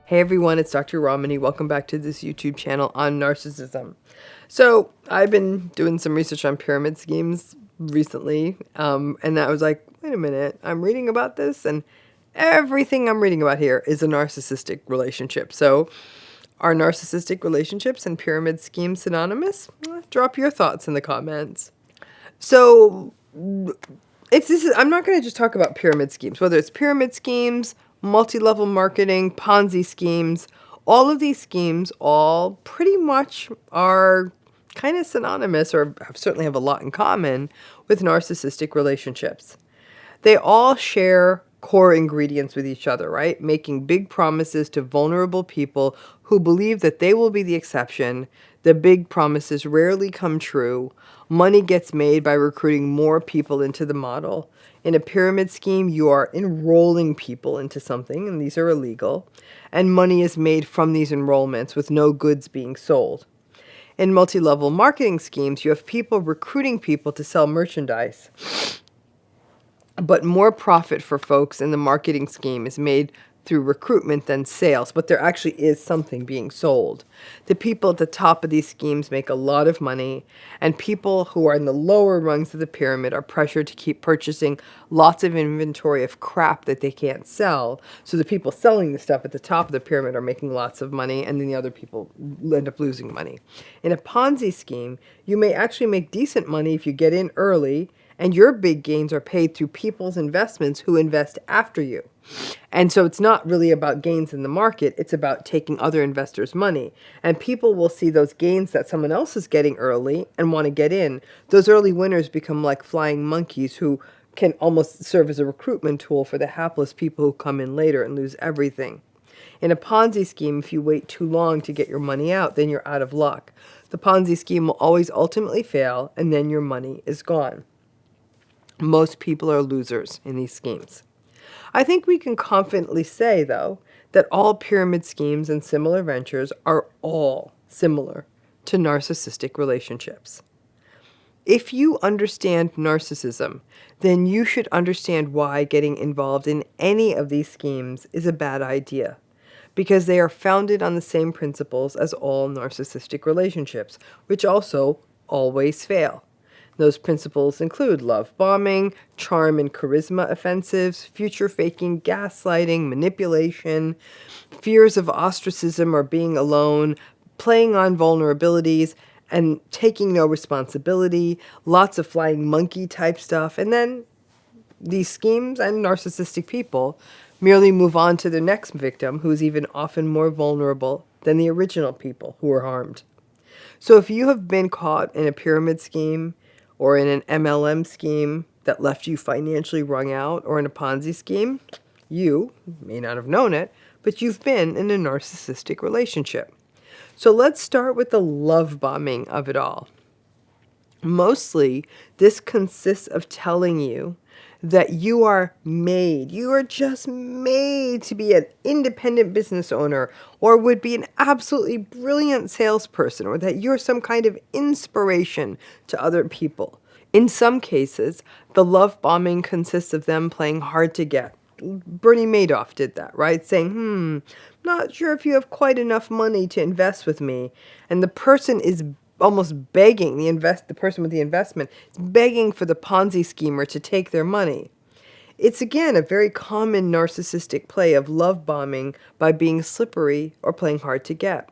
Hey everyone, it's Dr. Ramani. Welcome back to this YouTube channel on narcissism. So I've been doing some research on pyramid schemes recently, and I was like, wait a minute, I'm reading about this, and everything I'm reading about here is a narcissistic relationship. So are narcissistic relationships and pyramid schemes synonymous? Drop your thoughts in the comments. So I'm not going to just talk about pyramid schemes, whether it's pyramid schemes, multi-level marketing, Ponzi schemes. All of these schemes all pretty much are kind of synonymous, or certainly have a lot in common with narcissistic relationships. They all share core ingredients with each other, right? Making big promises to vulnerable people who believe that they will be the exception. The big promises rarely come true. Money gets made by recruiting more people into the model. In a pyramid scheme, you are enrolling people into something, and these are illegal, and money is made from these enrollments with no goods being sold. In multi-level marketing schemes, you have people recruiting people to sell merchandise, but more profit for folks in the marketing scheme is made through recruitment than sales, but there actually is something being sold. The people at the top of these schemes make a lot of money, and people who are in the lower rungs of the pyramid are pressured to keep purchasing lots of inventory of crap that they can't sell. So the people selling the stuff at the top of the pyramid are making lots of money, and then the other people end up losing money. In a Ponzi scheme, you may actually make decent money if you get in early, and your big gains are paid through people's investments who invest after you. And so it's not really about gains in the market, it's about taking other investors' money. And people will see those gains that someone else is getting early and want to get in. Those early winners become like flying monkeys who can almost serve as a recruitment tool for the hapless people who come in later and lose everything. In a Ponzi scheme, if you wait too long to get your money out, then you're out of luck. The Ponzi scheme will always ultimately fail, and then your money is gone. Most people are losers in these schemes. I think we can confidently say, though, that all pyramid schemes and similar ventures are all similar to narcissistic relationships. If you understand narcissism, then you should understand why getting involved in any of these schemes is a bad idea, because they are founded on the same principles as all narcissistic relationships, which also always fail. Those principles include love bombing, charm and charisma offensives, future faking, gaslighting, manipulation, fears of ostracism or being alone, playing on vulnerabilities, and taking no responsibility, lots of flying monkey type stuff. And then these schemes and narcissistic people merely move on to their next victim, who is even often more vulnerable than the original people who were harmed. So if you have been caught in a pyramid scheme, or in an MLM scheme that left you financially wrung out, or in a Ponzi scheme, you may not have known it, but you've been in a narcissistic relationship. So let's start with the love bombing of it all. Mostly, this consists of telling you that you are just made to be an independent business owner, or would be an absolutely brilliant salesperson, or that you're some kind of inspiration to other people. In some cases, the love bombing consists of them playing hard to get. Bernie Madoff did that, right? Saying, not sure if you have quite enough money to invest with me. And the person is almost begging, the person with the investment is begging for the Ponzi schemer to take their money. It's again a very common narcissistic play of love bombing by being slippery or playing hard to get.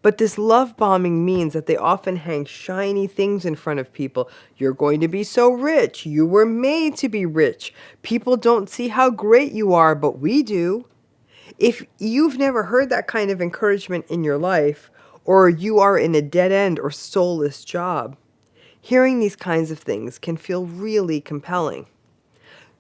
But this love bombing means that they often hang shiny things in front of people. You're going to be so rich. You were made to be rich. People don't see how great you are, but we do. If you've never heard that kind of encouragement in your life, or you are in a dead-end or soulless job, hearing these kinds of things can feel really compelling.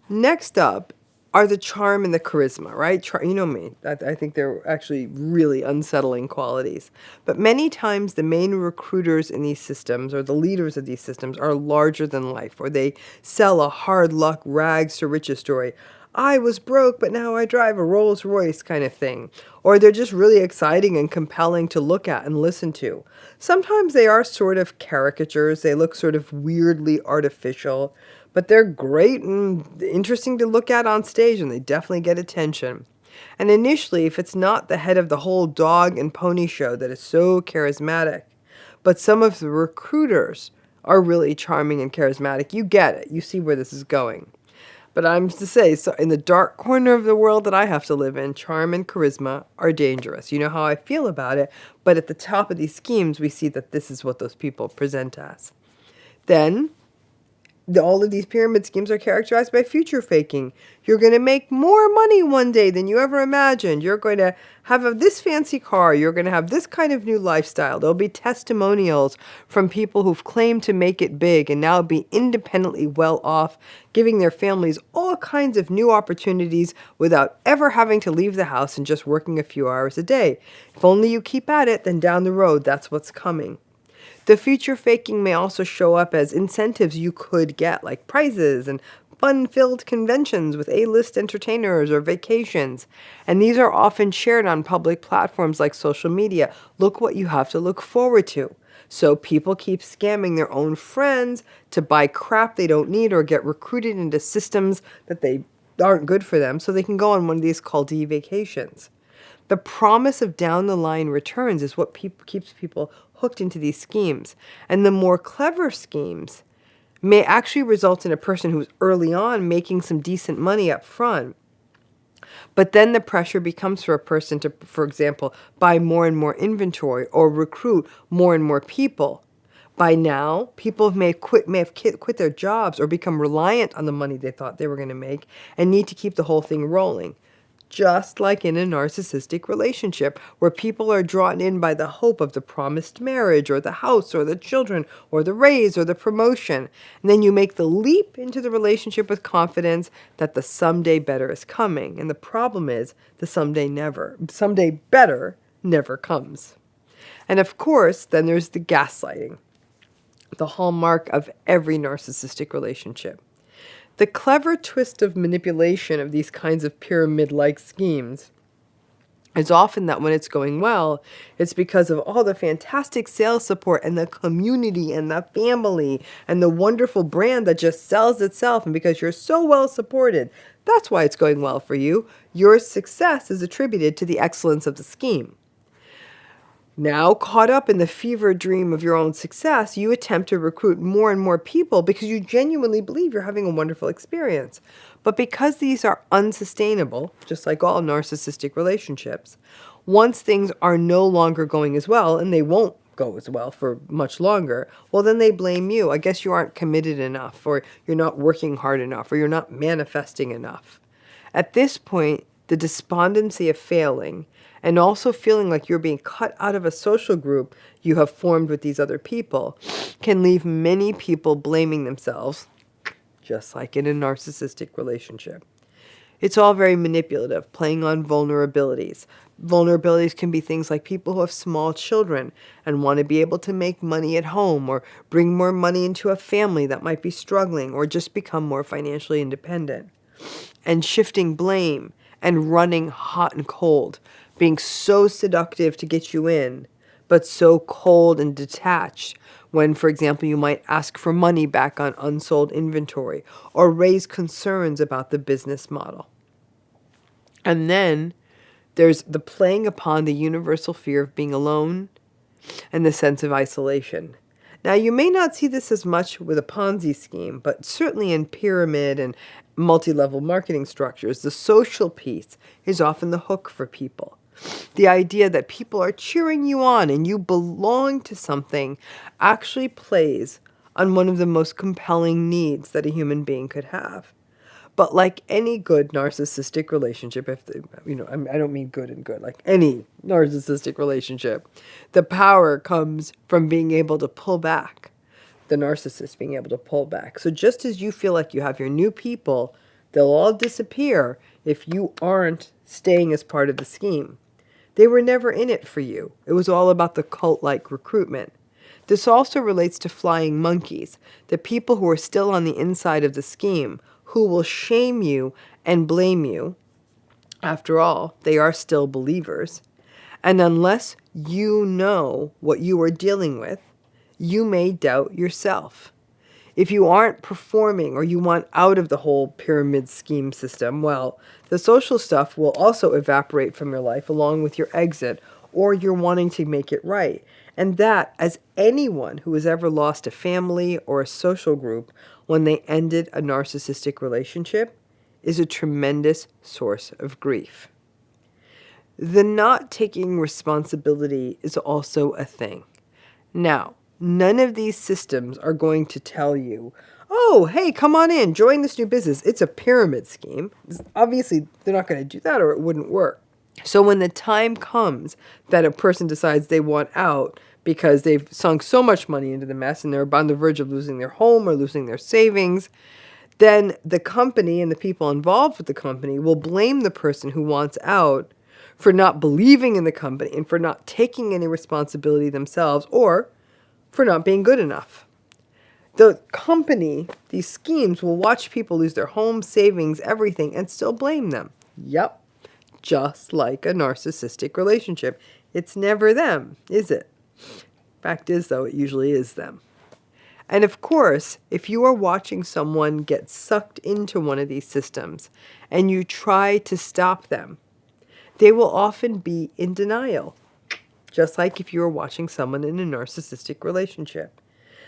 Next up are the charm and the charisma, right? You know me. I think they're actually really unsettling qualities. But many times the main recruiters in these systems, or the leaders of these systems, are larger than life, or they sell a hard luck rags to riches story. I was broke, but now I drive a Rolls Royce kind of thing. Or they're just really exciting and compelling to look at and listen to. Sometimes they are sort of caricatures. They look sort of weirdly artificial, but they're great and interesting to look at on stage, and they definitely get attention. And initially, if it's not the head of the whole dog and pony show that is so charismatic, but some of the recruiters are really charming and charismatic, you get it. You see where this is going. But I'm to say, so in the dark corner of the world that I have to live in, charm and charisma are dangerous. You know how I feel about it, but at the top of these schemes, we see that this is what those people present as. Then, all of these pyramid schemes are characterized by future faking. You're going to make more money one day than you ever imagined. You're going to have this fancy car. You're going to have this kind of new lifestyle. There'll be testimonials from people who've claimed to make it big and now be independently well off, giving their families all kinds of new opportunities without ever having to leave the house and just working a few hours a day. If only you keep at it, then down the road, that's what's coming. The future faking may also show up as incentives you could get, like prizes and fun-filled conventions with A-list entertainers or vacations. And these are often shared on public platforms like social media. Look what you have to look forward to. So people keep scamming their own friends to buy crap they don't need or get recruited into systems that they aren't good for them so they can go on one of these culty vacations. The promise of down-the-line returns is what keeps people hooked into these schemes. And the more clever schemes may actually result in a person who's early on making some decent money up front. But then the pressure becomes for a person to, for example, buy more and more inventory or recruit more and more people. By now, people may have quit their jobs or become reliant on the money they thought they were going to make and need to keep the whole thing rolling. Just like in a narcissistic relationship where people are drawn in by the hope of the promised marriage or the house or the children or the raise or the promotion. And then you make the leap into the relationship with confidence that the someday better is coming. And the problem is the someday better never comes. And of course, then there's the gaslighting, the hallmark of every narcissistic relationship. The clever twist of manipulation of these kinds of pyramid-like schemes is often that when it's going well, it's because of all the fantastic sales support and the community and the family and the wonderful brand that just sells itself, and because you're so well supported, that's why it's going well for you. Your success is attributed to the excellence of the scheme. Now, caught up in the fever dream of your own success, you attempt to recruit more and more people because you genuinely believe you're having a wonderful experience. But because these are unsustainable, just like all narcissistic relationships, once things are no longer going as well, and they won't go as well for much longer, well, then they blame you. I guess you aren't committed enough, or you're not working hard enough, or you're not manifesting enough. At this point, the despondency of failing and also feeling like you're being cut out of a social group you have formed with these other people can leave many people blaming themselves, just like in a narcissistic relationship. It's all very manipulative, playing on vulnerabilities. Vulnerabilities can be things like people who have small children and want to be able to make money at home or bring more money into a family that might be struggling or just become more financially independent. And shifting blame and running hot and cold, being so seductive to get you in, but so cold and detached when, for example, you might ask for money back on unsold inventory or raise concerns about the business model. And then there's the playing upon the universal fear of being alone and the sense of isolation. Now, you may not see this as much with a Ponzi scheme, but certainly in pyramid and multi-level marketing structures, the social piece is often the hook for people. The idea that people are cheering you on and you belong to something actually plays on one of the most compelling needs that a human being could have. But like any good narcissistic relationship, I don't mean good and good, like any narcissistic relationship, the power comes from being able to pull back, the narcissist being able to pull back. So just as you feel like you have your new people, they'll all disappear if you aren't staying as part of the scheme. They were never in it for you. It was all about the cult-like recruitment. This also relates to flying monkeys, the people who are still on the inside of the scheme, who will shame you and blame you. After all, they are still believers. And unless you know what you are dealing with, you may doubt yourself. If you aren't performing or you want out of the whole pyramid scheme system, well, the social stuff will also evaporate from your life along with your exit or your wanting to make it right. And that, as anyone who has ever lost a family or a social group when they ended a narcissistic relationship, is a tremendous source of grief. The not taking responsibility is also a thing. Now, none of these systems are going to tell you, oh, hey, come on in, join this new business. It's a pyramid scheme. Obviously, they're not going to do that or it wouldn't work. So when the time comes that a person decides they want out because they've sunk so much money into the mess and they're on the verge of losing their home or losing their savings, then the company and the people involved with the company will blame the person who wants out for not believing in the company and for not taking any responsibility themselves or for not being good enough. The company, these schemes, will watch people lose their homes, savings, everything, and still blame them. Yep. Just like a narcissistic relationship. It's never them, is it? Fact is, though, it usually is them. And of course, if you are watching someone get sucked into one of these systems and you try to stop them, they will often be in denial. Just like if you are watching someone in a narcissistic relationship.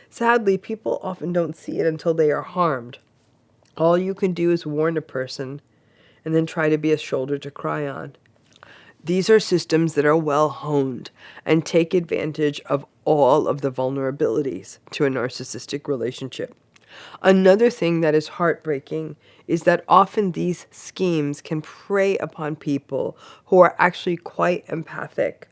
Sadly, people often don't see it until they are harmed. All you can do is warn a person and then try to be a shoulder to cry on. These are systems that are well honed and take advantage of all of the vulnerabilities to a narcissistic relationship. Another thing that is heartbreaking is that often these schemes can prey upon people who are actually quite empathic,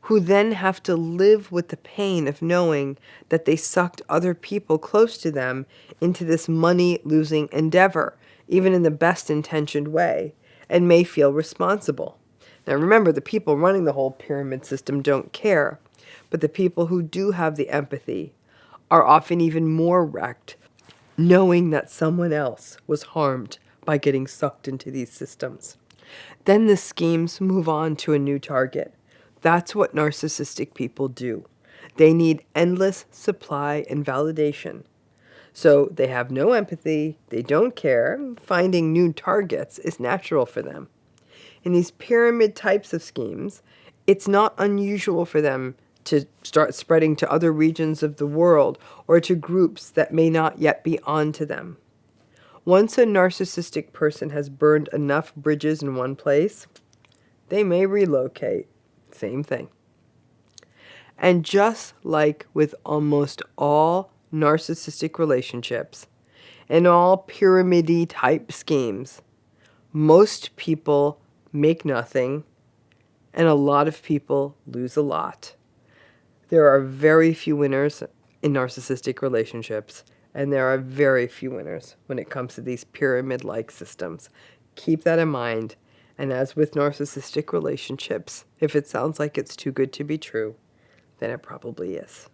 who then have to live with the pain of knowing that they sucked other people close to them into this money-losing endeavor, even in the best-intentioned way, and may feel responsible. Now remember, the people running the whole pyramid system don't care, but the people who do have the empathy are often even more wrecked, knowing that someone else was harmed by getting sucked into these systems. Then the schemes move on to a new target. That's what narcissistic people do. They need endless supply and validation. So they have no empathy, they don't care, finding new targets is natural for them. In these pyramid types of schemes, it's not unusual for them to start spreading to other regions of the world or to groups that may not yet be onto them. Once a narcissistic person has burned enough bridges in one place, they may relocate. Same thing. And just like with almost all narcissistic relationships and all pyramid-y type schemes, most people make nothing and a lot of people lose a lot. There are very few winners in narcissistic relationships, and there are very few winners when it comes to these pyramid-like systems. Keep that in mind. And as with narcissistic relationships, if it sounds like it's too good to be true, then it probably is.